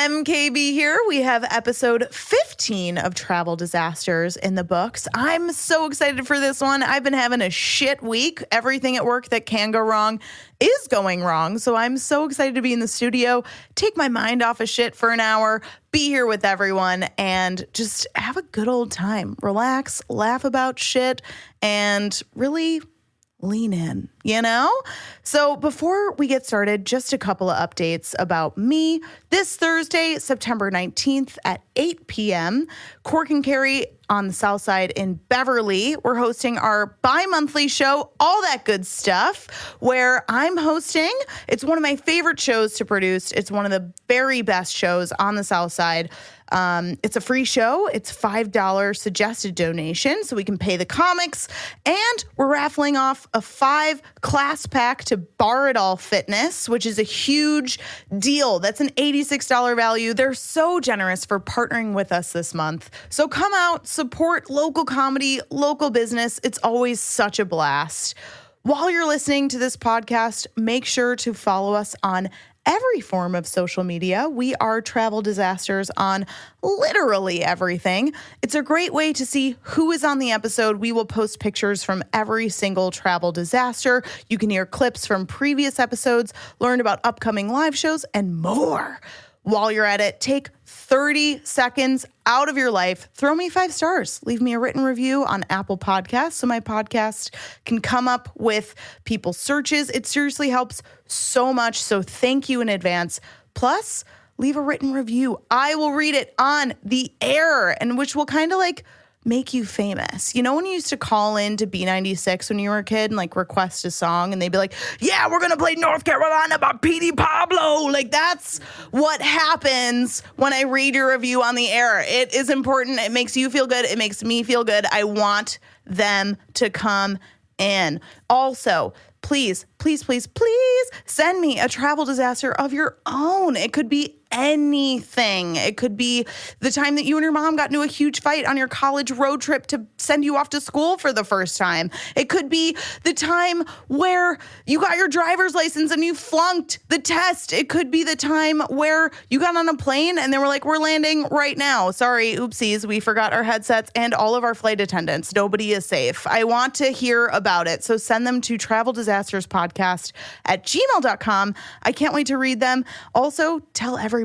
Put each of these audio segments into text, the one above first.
MKB here. We have episode 15 of Travel Disasters in the books. I'm so excited for this one. I've been having a shit week. Everything at work that can go wrong is going wrong. So I'm so excited to be in the studio, take my mind off of shit for an hour, be here with everyone, and just have a good old time. Relax, laugh about shit, and really lean in, you know? So before we get started, just a couple of updates about me. This Thursday, September 19th at 8 p.m., Cork and Carry on the South Side in Beverly, we're hosting our bi-monthly show, All That Good Stuff, where I'm hosting. It's one of my favorite shows to produce. It's one of the very best shows on the South Side. It's a free show. It's $5 suggested donation, so we can pay the comics. And we're raffling off a 5-class pack to Bar It All Fitness, which is a huge deal. That's an $86 value. They're so generous for partnering with us this month. So come out, support local comedy, local business. It's always such a blast. While you're listening to this podcast, make sure to follow us on every form of social media. We are Travel Disasters on literally everything. It's a great way to see who is on the episode. We will post pictures from every single travel disaster. You can hear clips from previous episodes, learn about upcoming live shows, and more. While you're at it, take 30 seconds out of your life. Throw me 5 stars. Leave me a written review on Apple Podcasts so my podcast can come up with people's searches. It seriously helps so much. So thank you in advance. Plus, leave a written review. I will read it on the air, and which will kind of like make you famous. You know when you used to call in to B96 when you were a kid and like request a song and they'd be like, yeah, we're going to play North Carolina by P.D. Pablo. Like that's what happens when I read your review on the air. It is important. It makes you feel good. It makes me feel good. I want them to come in. Also, please, please, please, please send me a travel disaster of your own. It could be anything. It could be the time that you and your mom got into a huge fight on your college road trip to send you off to school for the first time. It could be the time where you got your driver's license and you flunked the test. It could be the time where you got on a plane and they were like, we're landing right now. Sorry, oopsies, we forgot our headsets and all of our flight attendants. Nobody is safe. I want to hear about it. So send them to traveldisasterspodacast@gmail.com. I can't wait to read them. Also, tell everybody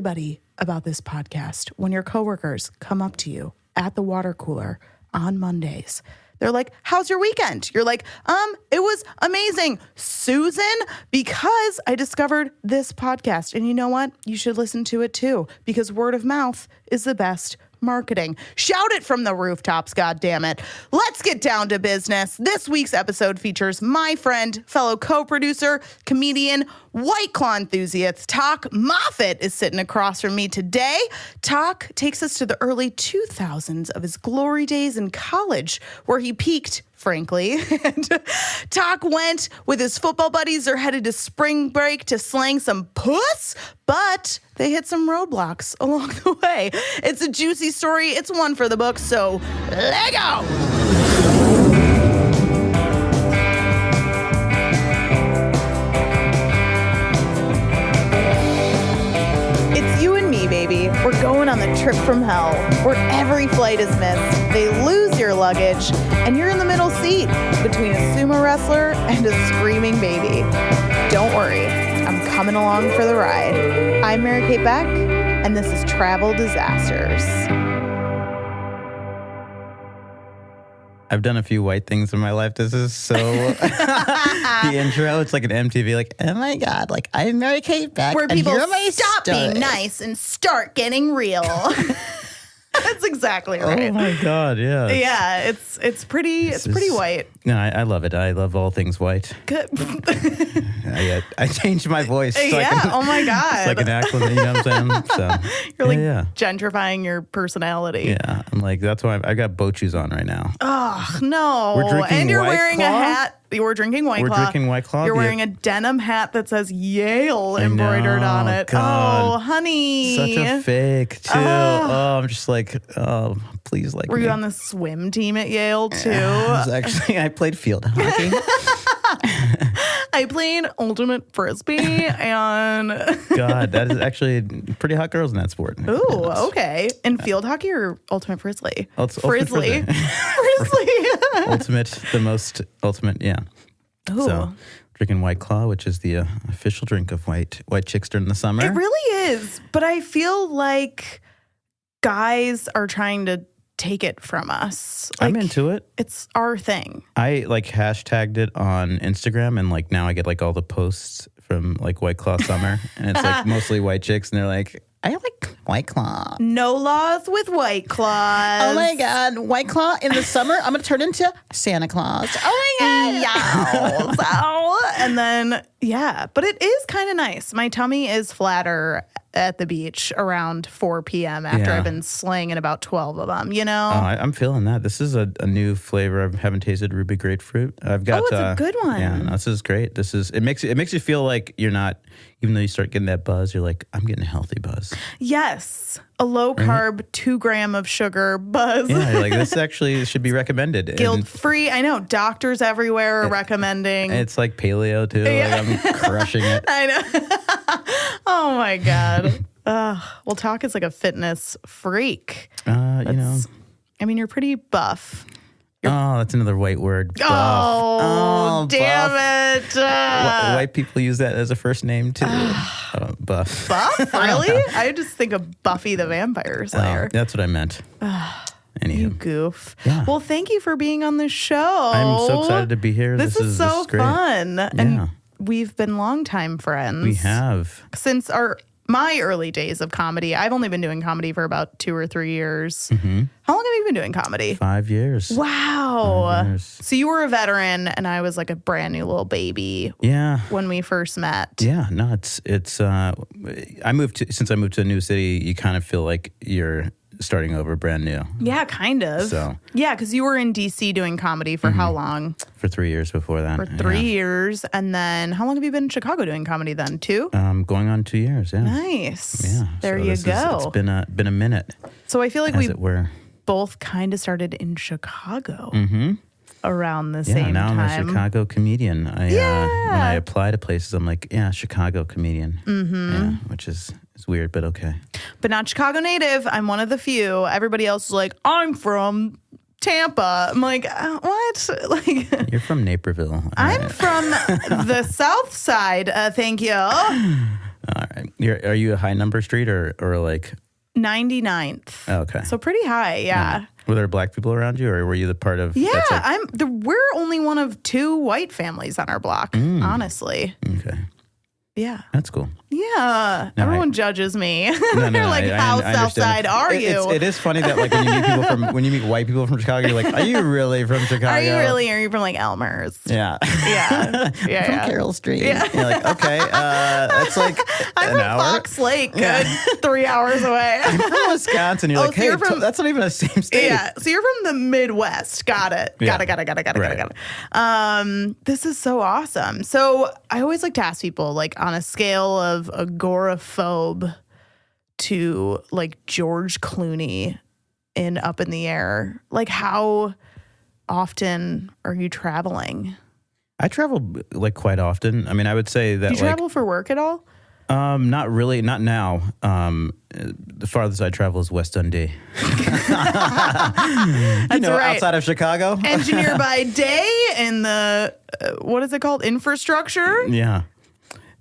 about this podcast when your coworkers come up to you at the water cooler on Mondays. They're like, how's your weekend? You're like, it was amazing, Susan, because I discovered this podcast. And you know what? You should listen to it too, because word of mouth is the best marketing. Shout it from the rooftops, goddammit. Let's get down to business. This week's episode features my friend, fellow co-producer, comedian, White Claw enthusiast, Tok Moffat is sitting across from me today. Tok takes us to the early 2000s of his glory days in college, where he peaked, frankly. And Tok went with his football buddies. They're headed to spring break to slang some puss, but they hit some roadblocks along the way. It's a juicy story. It's one for the books, so let go. Baby, we're going on the trip from hell, where every flight is missed. They lose your luggage, and you're in the middle seat between a sumo wrestler and a screaming baby. Don't worry, I'm coming along for the ride. I'm Mary Kate Beck, and this is Travel Disasters. I've done a few white things in my life. This is so the intro. It's like an MTV, like, oh my God, like I'm Mary Kate Beck. Where people stop being nice and start getting real. That's exactly right. Oh my God, yeah. Yeah, it's pretty white. No, I love it. I love all things white. Good. I changed my voice. So oh my God. It's like an accent, you know what I'm saying? So you're like gentrifying your personality. Yeah, I'm like, that's why I got boat shoes on right now. Oh, no. We're drinking and you're White wearing Claw? a hat. We're drinking White Claw. We're drinking White Claw. You're wearing a denim hat that says Yale embroidered on it. God. Oh, honey. Such a fake, too. I'm just like, please like Were me. you on the swim team at Yale, too? I played field hockey. I played ultimate frisbee and God, that is actually pretty hot girls in that sport. ooh, okay. In field hockey or ultimate frisbee? Ultimate Frizzly. Frizzly. Ultimate, yeah. Ooh. So drinking White Claw, which is the official drink of white chicks during the summer. It really is. But I feel like guys are trying to take it from us. I'm into it. It's our thing. I like hashtagged it on Instagram, and like now I get like all the posts from like White Claw summer, and it's like mostly white chicks, and they're like, I like White Claw. No laws with White Claws. Oh my God, White Claw in the summer, I'm gonna turn into Santa Claus. Oh my God. Yeah. And then, yeah, but it is kind of nice. My tummy is flatter at the beach around 4 p.m. after I've been slanging about 12 of them, you know? Oh, I'm feeling that. This is a new flavor. I haven't tasted ruby grapefruit. I've got. Oh, it's a good one. Yeah, no, this is great. It makes you feel like you're not, even though you start getting that buzz, you're like, I'm getting a healthy buzz. Yes. A low carb, 2 gram of sugar buzz. Yeah, like this actually should be recommended. Guilt free. I know doctors everywhere are recommending. It's like paleo too. Yeah. Like I'm crushing it. I know. Oh my God. Well, Tok is like a fitness freak. You know. I mean, you're pretty buff. Oh, that's another white word. Buff. Oh, damn buff. it. White people use that as a first name too. Buff. Buff? Really? I just think of Buffy the Vampire Slayer. That's what I meant. Anywho. You goof. Yeah. Well, thank you for being on the show. I'm so excited to be here. This is so great. fun. Yeah. And we've been longtime friends. We have. Since my early days of comedy. I've only been doing comedy for about 2 or 3 years. Mm-hmm. How long have you been doing comedy? 5 years. Wow. 5 years. So you were a veteran and I was like a brand new little baby. Yeah. When we first met. Yeah, no, since I moved to a new city, you kind of feel like you're starting over brand new. Yeah, kind of. So yeah, because you were in DC doing comedy for how long? For 3 years before that. For 3 years. And then how long have you been in Chicago doing comedy then? 2? Going on 2 years, yeah. Nice. Yeah. There you go. It's been a minute. So I feel like as it were. Both kind of started in Chicago around the Yeah, same now time. I'm a Chicago comedian. When I apply to places, I'm like, yeah, Chicago comedian. Yeah, which is weird, but okay. But not Chicago native. I'm one of the few. Everybody else is like, I'm from Tampa. I'm like, what? Like, you're from Naperville. I'm from the South Side. Thank you. All right. Are you a high number street or like 99th? Oh, okay. So pretty high, yeah. Were there black people around you, or were you the part of? Yeah, we're only one of 2 white families on our block, honestly. Okay. Yeah. That's cool. Yeah. No, Everyone judges me. No, They're like, how Southside are you? It is funny that like when you meet white people from Chicago, you're like, are you really from Chicago? Are you really? Are you from like Elmhurst? Yeah. Yeah. Yeah. From Carroll Street. Yeah. You're like, okay, that's like I'm an from hour. Fox Lake, 3 hours away. I'm from Wisconsin. You're like, so hey, you're from- that's not even the same state. Yeah. So you're from the Midwest. Got it. Yeah. Got it. Right. This is so awesome. So I always like to ask people, like, on a scale of agoraphobe to like George Clooney in Up in the Air, like how often are you traveling? I travel like quite often. I mean, I would say that Do you travel for work at all? Not really, not now. The farthest I travel is West Dundee. That's right. Outside of Chicago. Engineer by day in the, what is it called? Infrastructure? Yeah.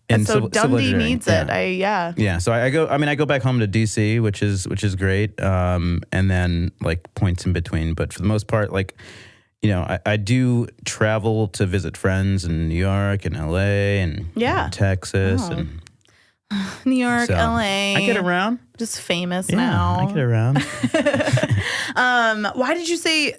And so Dundee needs it. Yeah. So I go back home to DC, which is great. And then like points in between. But for the most part, like, you know, I do travel to visit friends in New York and LA and Texas and New York, so LA. I get around. Just famous Yeah, now. I get around. Why did you say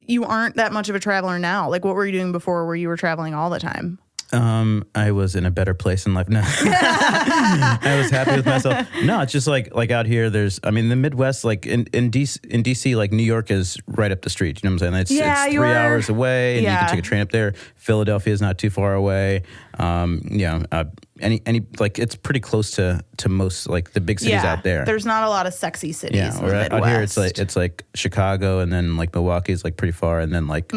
you aren't that much of a traveler now? Like, what were you doing before where you were traveling all the time? I was in a better place in life. No, I was happy with myself. No, it's just like out here. The Midwest, like in DC, like New York is right up the street. You know what I'm saying? It's 3 hours away, and you can take a train up there. Philadelphia is not too far away. any like it's pretty close to most like the big cities out there. There's not a lot of sexy cities in the Midwest. Out here it's like Chicago, and then like Milwaukee's like pretty far, and then like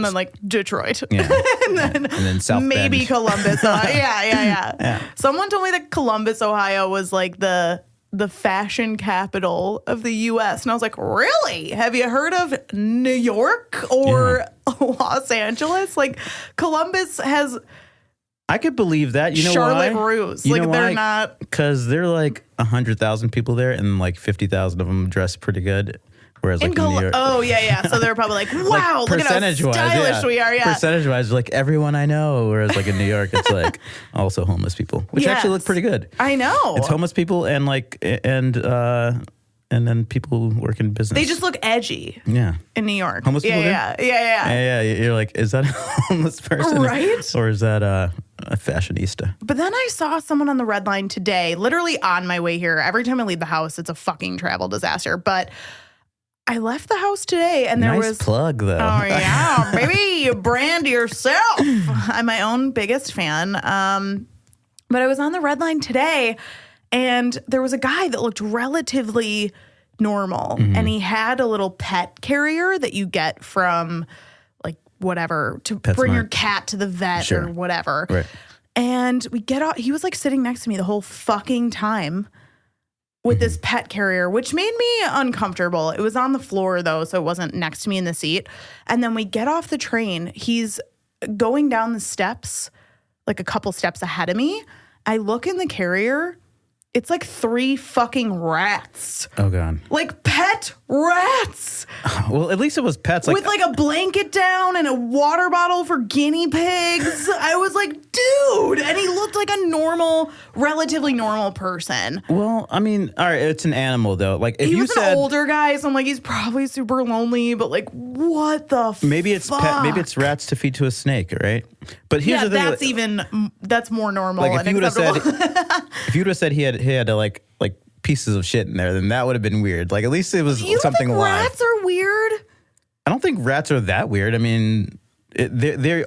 Detroit. Yeah. and then South maybe Bend. Columbus. Yeah. Someone told me that Columbus, Ohio was like the fashion capital of the U.S. And I was like, really? Have you heard of New York or Los Angeles? Like, Columbus has... I could believe that. You know Charlotte why? Russe. You know they're why? not... Because there are like 100,000 people there, and like 50,000 of them dress pretty good. Whereas like in New York, oh yeah. So they're probably like, wow, look at how stylish we are. Yeah. Percentage-wise, like everyone I know. Whereas like in New York, it's like also homeless people, which actually look pretty good. I know. It's homeless people and like and then people who work in business. They just look edgy. Yeah. In New York. Homeless people. Yeah. You're like, is that a homeless person, right? Or is that a fashionista? But then I saw someone on the red line today, literally on my way here. Every time I leave the house, it's a fucking travel disaster. But I left the house today and there nice was... plug, though. Oh, yeah. Maybe you brand yourself. I'm my own biggest fan. But I was on the red line today and there was a guy that looked relatively normal. Mm-hmm. And he had a little pet carrier that you get from like whatever to bring your cat to the vet or whatever. Right. And we get off. He was like sitting next to me the whole fucking time with this pet carrier, which made me uncomfortable. It was on the floor, though, so it wasn't next to me in the seat. And then we get off the train. He's going down the steps, like a couple steps ahead of me. I look in the carrier. It's like 3 fucking rats. Oh, God. Like pet rats. Well, at least it was pets. With like a blanket down and a water bottle for guinea pigs. I was like, dude. And he looked like a normal, relatively normal person. Well, I mean, all right, it's an animal, though. Like, if he you was said... an older guy, so I'm like, he's probably super lonely, but like, what the maybe it's fuck? maybe it's rats to feed to a snake, right? But here's the thing. That's more normal. Like, if you would have said... if you would have said he had like pieces of shit in there, then that would have been weird. Like, at least it was something think live. Rats are weird? I don't think rats are that weird. I mean, they're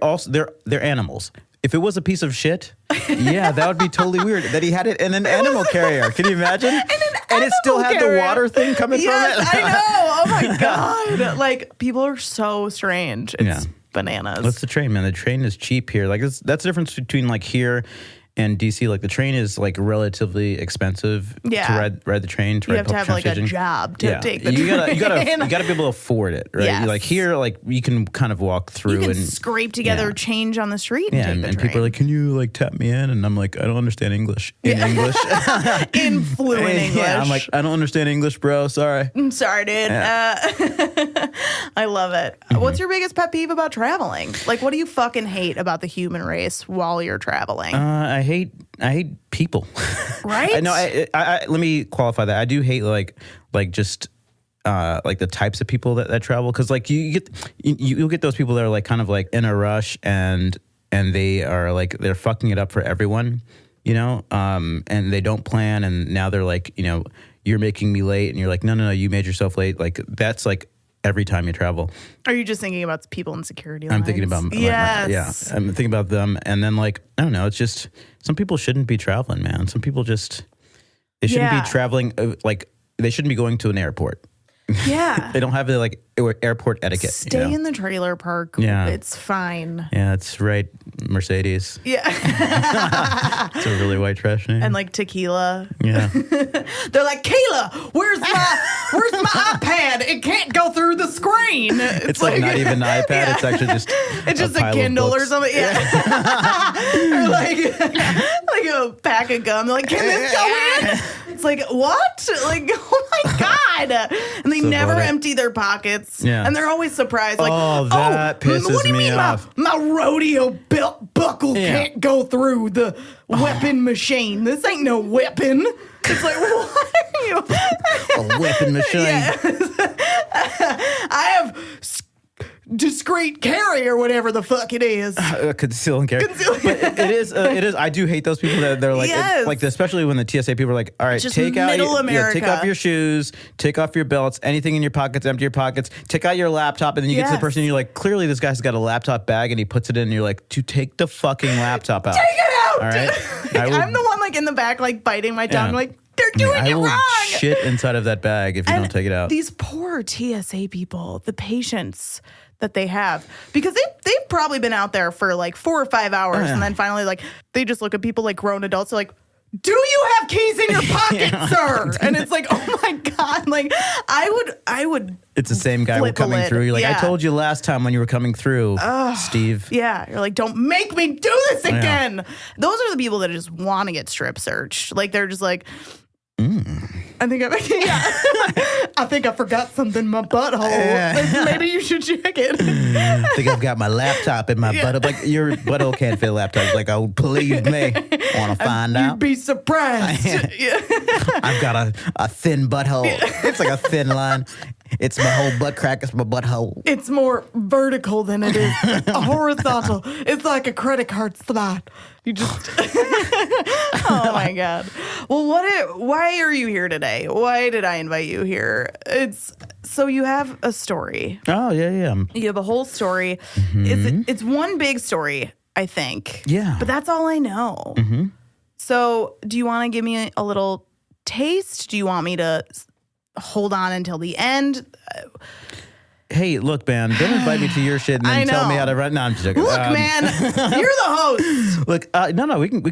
animals. If it was a piece of shit, yeah, that would be totally weird. That he had it in an animal carrier. Can you imagine? And it still had the water thing coming from it. I know. Oh my God. Like, people are so strange. It's bananas. What's the train, man? The train is cheap here. Like, that's the difference between like here and DC. Like, the train is like relatively expensive to ride the train. You have to have like a job to take the train. You gotta be able to afford it, right? Yes. Like here, like you can kind of walk through. You can and scrape together change on the street. And take the train. People are like, "Can you like tap me in?" And I'm like, "I don't understand English." English, in fluent English. Yeah, I'm like, "I don't understand English, bro. Sorry." I'm sorry, dude. Yeah. I love it. Mm-hmm. What's your biggest pet peeve about traveling? Like, what do you fucking hate about the human race while you're traveling? I hate people. Right? No, I let me qualify that. I do hate like just like the types of people that travel, because like you'll get those people that are like kind of like in a rush and they are like they're fucking it up for everyone, you know, and they don't plan, and now they're like, you know, you're making me late, and you're like, no, you made yourself late. Like, that's like every time you travel. Are you just thinking about people in security lines? I'm thinking about I'm thinking about them, and then like, I don't know, it's just some people shouldn't be traveling, man. Some people just they shouldn't be traveling, like they shouldn't be going to an airport. Yeah. They don't have the like airport etiquette. Stay in the trailer park. Yeah. It's fine. Yeah, it's right. Mercedes. Yeah. It's a really white trash name. And like tequila. Yeah. They're like, Kayla, where's my iPad? It can't go through the screen. It's like not even an iPad. Yeah. It's actually just it's just a Kindle or something. Yeah. Or like a pack of gum. They're like, can this go in? It's like, what? Like, oh my God. And they never empty their pockets. Yeah. And they're always surprised. Like, that pisses what do you me mean off. My rodeo belt buckle can't go through the weapon machine? This ain't no weapon. It's like, what are you? A weapon machine. I have discreet carry or whatever the fuck it is. Conceal and carry. But it is. I do hate those people that they're like, like especially when the TSA people are like, all right, just take America. take off your shoes, take off your belts, anything in your pockets, empty your pockets, take out your laptop, and then you get to the person and you're like, clearly this guy's got a laptop bag and he puts it in and you're like, to take the fucking laptop out. Take it out! Don't All right? I'm the one like in the back, like biting my tongue, like they're doing it I will wrong. shit inside of that bag if you don't take it out. These poor TSA people, the patience that they have, because they've probably been out there for like 4 or 5 hours, and then finally like they just look at people like grown adults, they're like, do you have keys in your pocket, sir? And it's like, oh my God, like I would. It's the same guy coming through. You're like, Yeah. I told you last time when you were coming through, Steve. Yeah, you're like, don't make me do this again. Those are the people that just want to get strip searched. Like they're just like, I think I forgot something in my butthole. Yeah. Maybe you should check it. I think I've got my laptop in my butthole. Like, your butthole can't fit a laptop. It's like, oh, believe me. Want to find out? You'd be surprised. I've got a thin butthole. It's like a thin line. It's my whole butt crack. It's my butthole. It's more vertical than it is horizontal. It's like a credit card slot. You just, oh my God. Well, why are you here today? Why did I invite you here? So you have a story. Oh, yeah. You have a whole story. It's one big story, I think. Yeah. But that's all I know. So do you want to give me a little taste? Do you want me to hold on until the end? Hey, look, man, don't invite me to your shit and then tell me how to run. No, I'm just joking. Look, man, you're the host. Look, no, we can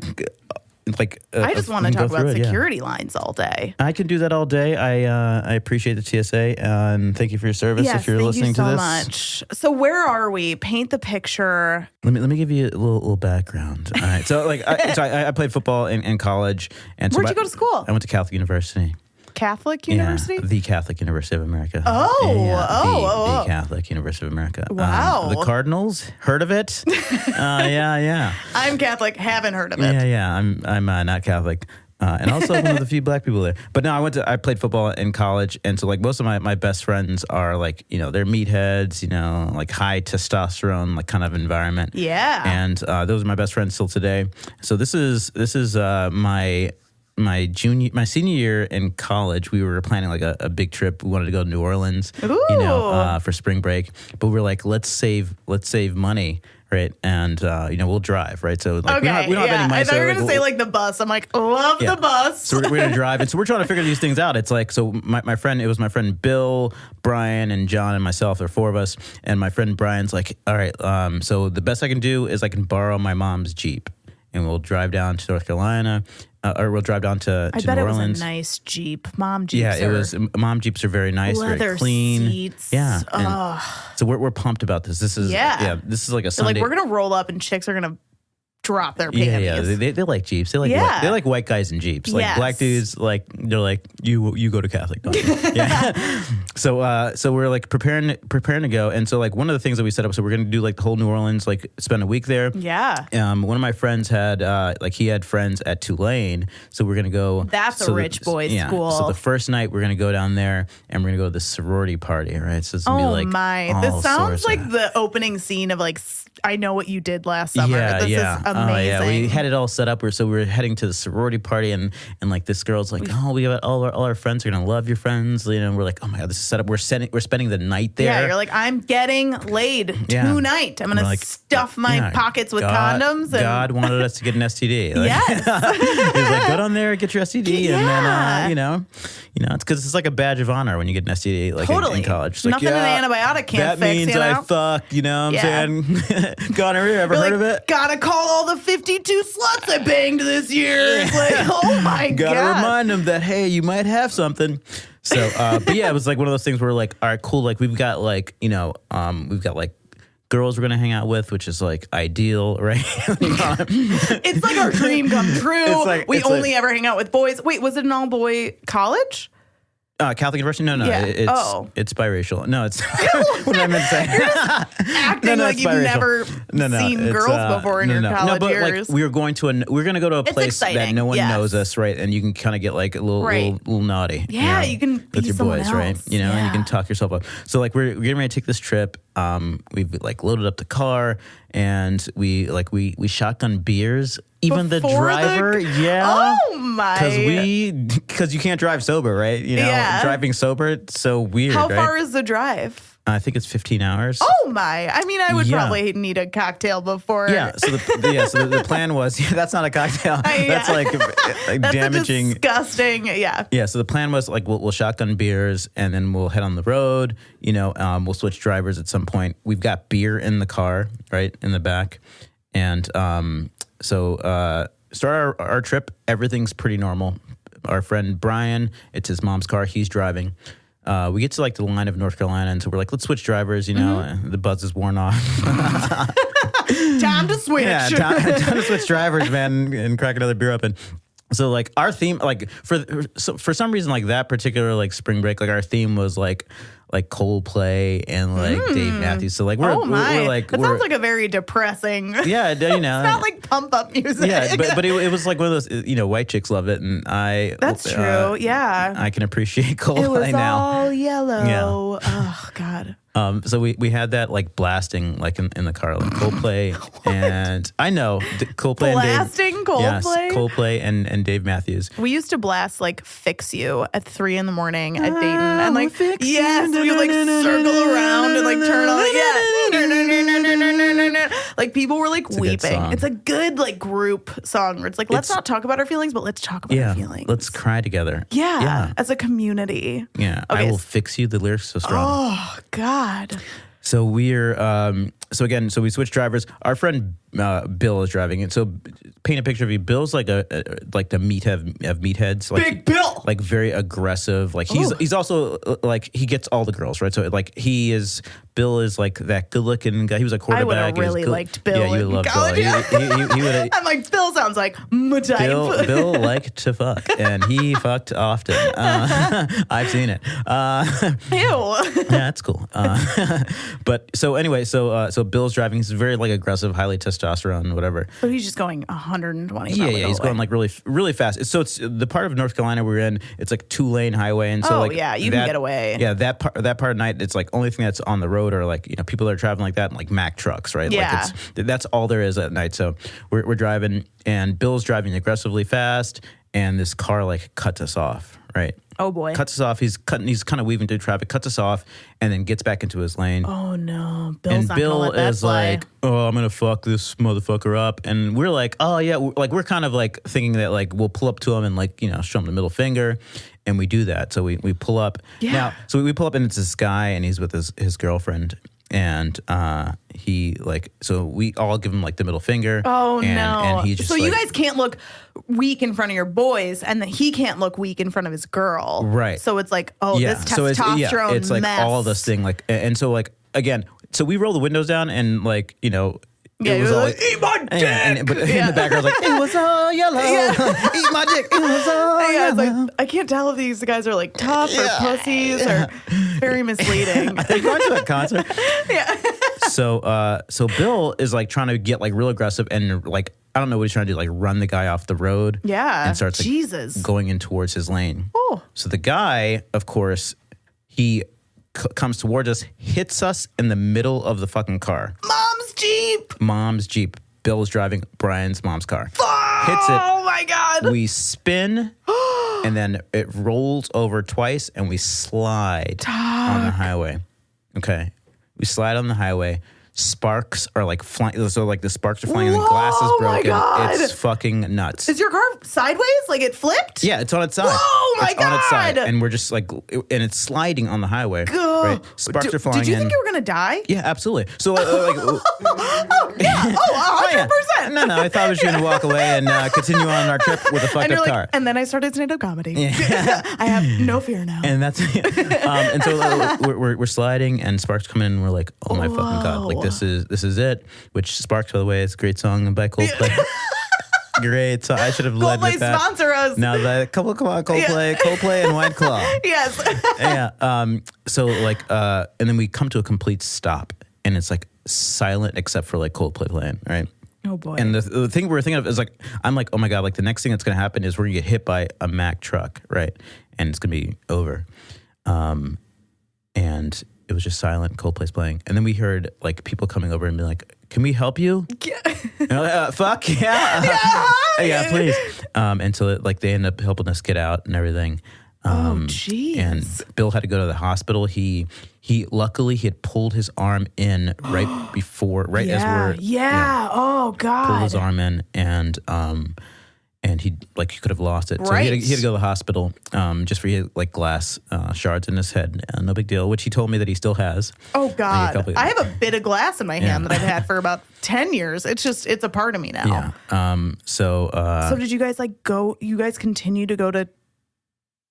like. I just want to talk about security lines all day. I can do that all day. I appreciate the TSA and thank you for your service. If you're listening to this, thank you so much. So where are we? Paint the picture. Let me give you a little background. All right, so like, I played football in college. And where'd you go to school? I went to Catholic University. Catholic University? The Catholic University of America. The Catholic University of America. Wow. The Cardinals, heard of it? Yeah. I'm Catholic, haven't heard of it. Yeah. I'm not Catholic. And also one of the few black people there. But no, I played football in college. And so like most of my best friends are like, they're meatheads, like high testosterone, like kind of environment. Yeah. And those are my best friends still today. So this is my senior year in college. We were planning like a big trip. We wanted to go to New Orleans, for spring break. But we're like, let's save money, right? And we'll drive, right? So like, we don't have any money. I thought you were gonna say like the bus. I'm like, love the bus. So we're gonna drive, and so we're trying to figure these things out. It's like, so my friend, it was my friend Bill, Brian, and John, and myself. There are 4 of us, and my friend Brian's like, all right, so the best I can do is I can borrow my mom's Jeep, and we'll drive down to North Carolina. Or we'll drive down to New Orleans. I bet it was a nice Jeep. Mom Jeeps. Yeah, it was. Mom Jeeps are very nice, leather very clean. Seats. Yeah. So we're pumped about this. This is this is like a Sunday. Like, we're gonna roll up and chicks are gonna drop their panties. Yeah. They like Jeeps. They like white guys in Jeeps. Like black dudes, like they're like you go to Catholic, don't you? Yeah. So we're like preparing to go, and so like one of the things that we set up, so we're gonna do like the whole New Orleans, like spend a week there. Yeah. One of my friends had he had friends at Tulane, so we're gonna go. That's a rich boy school. So the first night we're gonna go down there and we're gonna go to the sorority party, right? So it's gonna be like, my, this sounds like the opening scene of like I Know What You Did Last Summer. This is amazing. We had it all set up. So we were heading to the sorority party, and like this girl's like, we got all our friends are gonna love your friends. We're like, oh my God, this is set up. We're spending the night there. Yeah, you're like, I'm getting laid tonight. I'm gonna stuff my pockets with condoms. And God wanted us to get an STD. Like, yes. He was like, go down there, get your STD, and then it's because it's like a badge of honor when you get an STD, like in college. It's nothing like, an antibiotic can't fix. That means I fuck. You know what I'm saying? Gonorrhea. Ever heard of it? Gotta call all the 52 sluts I banged this year. It's like, oh my God. Gotta remind them that, hey, you might have something. So, but yeah, it was like one of those things where we're like, all right, cool. Like we've got like, we've got like girls we're going to hang out with, which is like ideal, right? It's like our dream come true. We only ever hang out with boys. Wait, was it an all boy college? Catholic University? No. Yeah. It's biracial. No, it's what did I meant to say? You're just acting like you've never seen girls before in your college years. Like we're going to go to a place that no one knows us, right? And you can kind of get like a little naughty. Yeah, you can be with your boys, else. right? And you can talk yourself up. So like we're getting ready to take this trip. We've like loaded up the car and we shotgun beers. Even the driver, oh my! Because you can't drive sober, right? Driving sober, it's so weird. How far is the drive? I think it's 15 hours. Oh my! I mean, I would probably need a cocktail before. Yeah. So the plan was that's not a cocktail. That's like that's damaging, disgusting. Yeah. Yeah. So the plan was like we'll shotgun beers and then we'll head on the road. We'll switch drivers at some point. We've got beer in the car, right in the back, and start our trip. Everything's pretty normal. Our friend Brian, it's his mom's car. He's driving. We get to like the line of North Carolina, and so we're like, let's switch drivers. The buzz is worn off. Time to switch. Yeah, time to switch drivers, man, and crack another beer open. So like our theme, like for some reason, like that particular like spring break, like our theme was like Coldplay and like Dave Matthews. So like we're like that sounds like a very depressing. Yeah, it's not like pump up music. Yeah, but it was like one of those. White chicks love it, and that's true. Yeah, I can appreciate Coldplay now. It was now. all yellow. Yeah. Oh God. So we had that like blasting like in the car, like Coldplay and I know Coldplay blasting and Dave, Coldplay. Yes, Coldplay and Dave Matthews. We used to blast like "Fix You" at 3 a.m. at Dayton, and like yes, we would like circle around and like turn on. Yeah, like people were like weeping. It's a good like group song where it's like let's not talk about our feelings, but let's talk about our feelings. Let's cry together. Yeah, as a community. Yeah, okay. I will fix you. The lyrics so strong. Oh God. So we're so we switched drivers. Our friend Bill is driving it. So paint a picture of you. Bill's like the meathead of meatheads. Like, Big Bill. Like very aggressive. Like he's also like he gets all the girls, right? So like Bill is like that good looking guy. He was a quarterback. I would have really liked Bill. Yeah, you would love college. Bill. He would. I'm like, Bill sounds like my type. Bill liked to fuck, and he fucked often. I've seen it. Ew. Yeah, that's cool. But so anyway, so Bill's driving. He's very like aggressive, highly testosterone, whatever. So he's just going 120. Yeah, he's going like really, really fast. So it's the part of North Carolina we're in. It's like 2-lane highway, and so you can get away. Yeah, that part of night, it's like only thing that's on the road are like people that are traveling like that, and like Mack trucks, right? Yeah, like that's all there is at night. So we're driving, and Bill's driving aggressively fast, and this car like cuts us off, right? Oh boy. Cuts us off. He's kind of weaving through traffic, cuts us off, and then gets back into his lane. Oh no. Bill is like, oh, I'm going to fuck this motherfucker up. And we're like, oh yeah. We're kind of like thinking that like we'll pull up to him and like, show him the middle finger. And we do that. So we pull up. Yeah. Now, so we pull up and it's this guy and he's with his girlfriend. And so we all give him like the middle finger. Oh no! And he just you guys can't look weak in front of your boys, and then he can't look weak in front of his girl. Right. So it's like, this testosterone it's like mess. all this thing like, and so like again, so we roll the windows down and like it was all like, eat my dick. But in the background, like, it was all yellow. Yeah. Eat my dick. It was all yellow. It's like, I can't tell if these guys are like tough or pussies or very misleading. Are they going to a concert? Yeah. So Bill is like trying to get like real aggressive and like, I don't know what he's trying to do, like run the guy off the road. Yeah. And starts like, going in towards his lane. Oh. So the guy, of course, he comes towards us, hits us in the middle of the fucking car. Mom's Jeep. Bill's driving Brian's mom's car. Oh, hits it. Oh my God. We spin and then it rolls over twice and we slide on the highway. Okay. We slide on the highway. Sparks are like flying. So like the sparks are flying and the glass is broken. My God. It's fucking nuts. Is your car sideways? Like it flipped? Yeah, it's on its side. Oh my God. On its side. And we're just like, and it's sliding on the highway. Right? Sparks are flying in. Did you think you were going to die? Yeah, absolutely. So yeah. Oh, 100%. No, I thought I was going to walk away and continue on our trip with a fucked up car. And then I started stand-up comedy. Yeah. I have no fear now. And that's and so we're sliding and Sparks come in and we're like, oh my fucking God, like this is it. Which Sparks, by the way, is a great song by Coldplay. Great song. I should have led with that. Coldplay sponsor us. Now that come on, Coldplay, yeah. Coldplay and White Claw. Yes. Yeah. So like, and then we come to a complete stop, and it's like silent except for like Coldplay playing, right? Oh boy. And the thing we're thinking of is like, I'm like, oh my God, like the next thing that's gonna happen is we're gonna get hit by a Mack truck, right? And it's gonna be over. And it was just silent. Coldplay's playing, and then we heard like people coming over and be like, "Can we help you?" Yeah. Fuck yeah, yeah, please. And so like they end up helping us get out and everything. jeez. And Bill had to go to the hospital. He luckily he had pulled his arm in as we're oh God, pulled his arm in, and he could have lost it. So Right. he had to go to the hospital just for he had like glass shards in his head. No big deal, which he told me that he still has. Oh God, Like I have a bit of glass in my hand that I've had for about 10 years. It's a part of me now. Yeah. So did you guys go? You guys continue to go to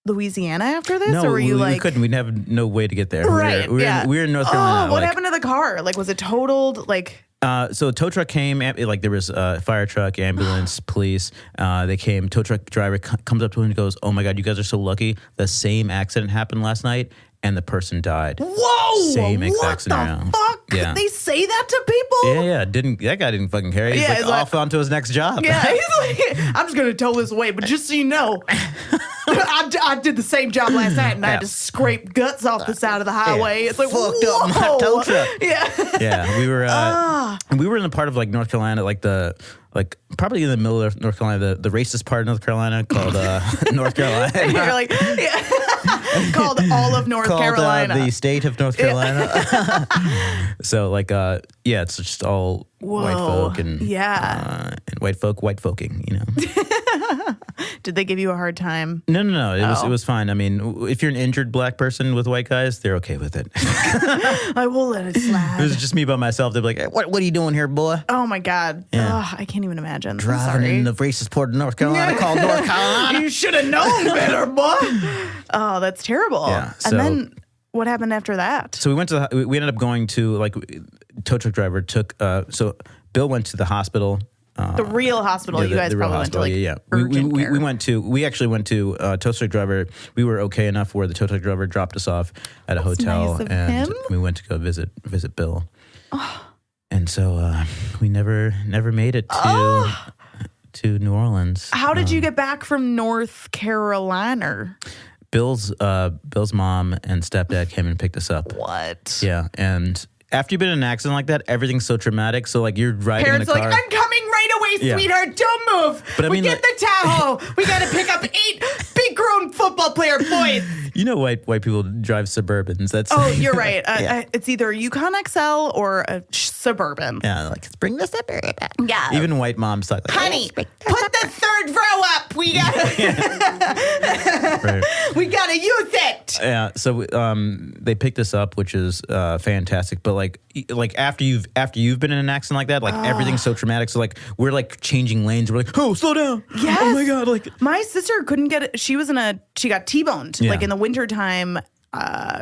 Louisiana after this, no, or were you we couldn't. We'd have no way to get there. Right? We were in North Carolina. Oh, what happened to the car? Like, was it totaled? Like. So a tow truck came, like there was a fire truck, ambulance, police. They came. Tow truck driver comes up to him and goes, "Oh my God, you guys are so lucky. The same accident happened last night, and the person died." Whoa! Same exact scenario. What the fuck? Yeah. They say that to people? Yeah. That guy didn't fucking care. He's he's off onto his next job. Yeah, he's like, I'm just gonna tow this away, but just so you know, I did the same job last night, and I had to scrape guts off the side of the highway. It's like, fucked up my tow truck. Yeah. Yeah, we were in the part of like North Carolina, probably in the middle of North Carolina, the racist part of North Carolina called North Carolina. You're like, called all of North Carolina, the state of North Carolina. So it's just all white folk and and white folking, you know. Did they give you a hard time? No. It was fine. I mean, if you're an injured black person with white guys, they're okay with it. I will let it slide. It was just me by myself. They'd be like, hey, what are you doing here, boy? Oh my God. Yeah. Ugh, I can't even imagine. Driving in the racist part of North Carolina called North Carolina. You should have known better, boy. Oh, that's terrible. Yeah, and then what happened after that? So we ended up going to tow truck driver took, so Bill went to the hospital. The real hospital. You guys probably went to urgent care. We actually went to tow truck driver. We were okay enough where the tow truck driver dropped us off at a hotel, nice of and him. we went to go visit Bill. Oh. And so we never made it to New Orleans. How did you get back from North Carolina? Bill's mom and stepdad came and picked us up. What? Yeah, and after you've been in an accident like that, everything's so traumatic. So you're riding Parents in the car. are like, I'm coming right away, sweetheart. Don't move. But I mean, get the Tahoe. We got to pick up 8 big grown football player boys. You know, white people drive Suburbans. That's you're right. It's either a Yukon XL or a Suburban. Yeah, let's bring the Suburban. Yeah. Even white moms talk like, honey, put the third row up. We got we got to use it. Yeah. So they picked us up, which is fantastic. But after you've been in an accident like that, everything's so traumatic. So we're changing lanes. We're like, oh, slow down. Yes. Oh my God. My sister couldn't get it. She was she got T-boned in the wintertime.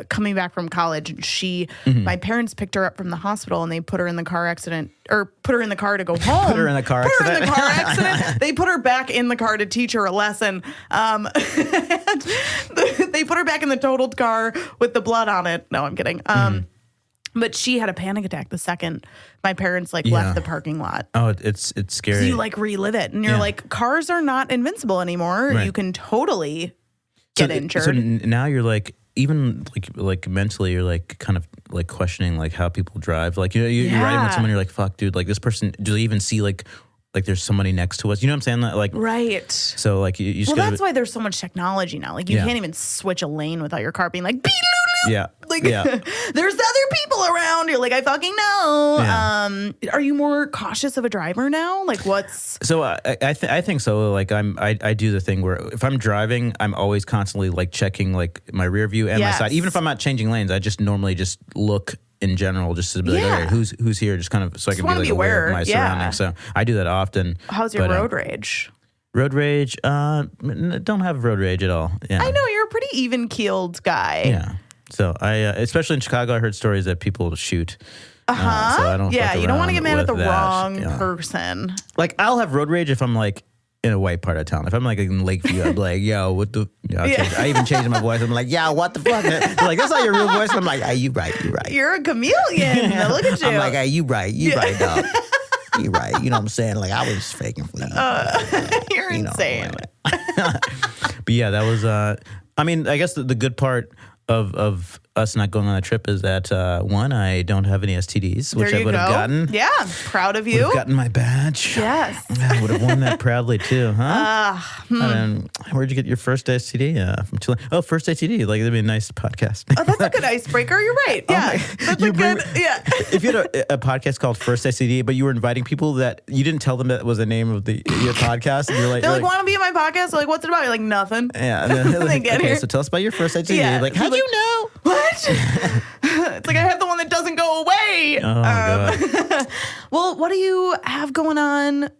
Coming back from college, and my parents picked her up from the hospital, and they put her in the car accident, or put her in the car to go home. Put her in the car accident. They put her back in the car to teach her a lesson. They put her back in the totaled car with the blood on it. No, I'm kidding. But she had a panic attack the second my parents left the parking lot. Oh, it's scary. So you relive it, and you're like, cars are not invincible anymore. Right. You can totally get injured. So now you're even mentally, you're kind of questioning how people drive. You're riding with someone, you're like, fuck, dude, this person, do they even see there's somebody next to us? You know what I'm saying? Right. So you just that's why there's so much technology now. You can't even switch a lane without your car being like, yeah. There's other people around. You're like, I fucking know. Yeah. Are you more cautious of a driver now? What's... So I think so. I do the thing where if I'm driving, I'm always constantly checking my rear view and my side. Even if I'm not changing lanes, I just normally just look in general just to be okay, who's here, just kind of so I can be aware of my surroundings. So I do that often. How's your road rage? Road rage? Don't have road rage at all. Yeah. I know you're a pretty even-keeled guy. Yeah. So I, especially in Chicago, I heard stories that people shoot. So I don't. Yeah, you don't want to get mad at the wrong person. I'll have road rage if I'm in a white part of town. If I'm in Lakeview, I'm like, yo, what the? I even changed my voice. I'm like, yeah, what the fuck? They're like, that's not your real voice. I'm like, you right. You're a chameleon. Look at you. I'm like, you right, dog. You right. You know what I'm saying? I was faking for you. You're insane. But yeah, that was. I mean, I guess the good part of us not going on a trip is that one, I don't have any STDs, which I would have gotten. Yeah, proud of you. Would have gotten my badge. Yes. I would have won that proudly too, huh? And then, where'd you get your first STD? From Tulane. Oh, first STD. Like, that'd be a nice podcast. Oh, that's a good icebreaker. You're right. Yeah. That's a good, yeah. If you had a podcast called First STD, but you were inviting people that you didn't tell them that was the name of your podcast, and they're like, want to be in my podcast? They're like, what's it about? You're like, nothing. Yeah. And then, like, okay, so tell us about your first STD. Yeah. Like, how'd you know? What? It's like I have the one that doesn't go away. Oh, God. Well, what do you have going on?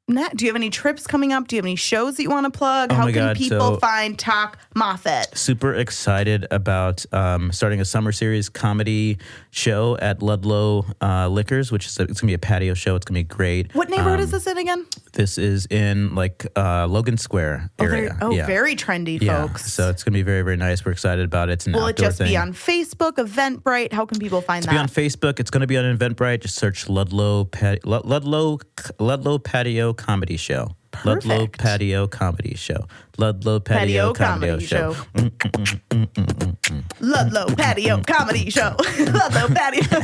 Do you have any trips coming up? Do you have any shows that you want to plug? How can people find Tok Moffat? Super excited about starting a summer series comedy show at Ludlow Liquors, which is it's going to be a patio show. It's going to be great. What neighborhood is this in again? This is in like Logan Square area. Very trendy, folks. So it's going to be very, very nice. We're excited about it. It's an outdoor thing. Will it just be on Facebook, Eventbrite? How can people find that? It's going to be on Facebook. It's going to be on Eventbrite. Just search Ludlow Patio Comedy Show. Perfect. Ludlow Patio Comedy Show. Ludlow Patio Comedy Show. Ludlow Patio Comedy Show. Ludlow Patio.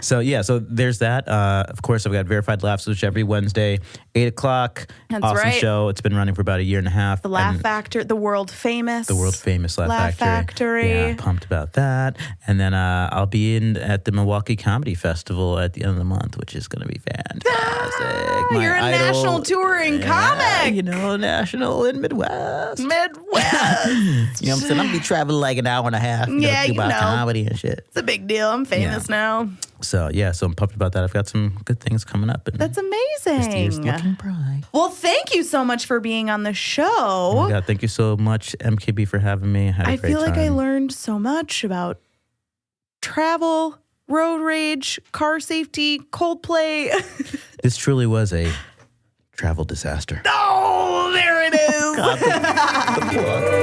So there's that. Of course, I've got Verified Laughs, which every Wednesday, 8 o'clock. That's awesome right. show. It's been running for about a year and a half. The Laugh Factory, the world famous. Laugh Factory. Yeah, pumped about that. And then I'll be at the Milwaukee Comedy Festival at the end of the month, which is going to be fantastic. You're a national touring comic. National and Midwest. Midwest. You know what I'm saying? I'm going to be traveling like an hour and a half. Yeah, do about comedy and shit. It's a big deal. I'm famous now. So I'm pumped about that. I've got some good things coming up. And that's amazing. This year's looking bright. Well, thank you so much for being on the show. Oh my God, thank you so much, MKB, for having me. I feel like I learned so much about travel, road rage, car safety, Coldplay. This truly was a travel disaster. Oh, there it is. God, the plug.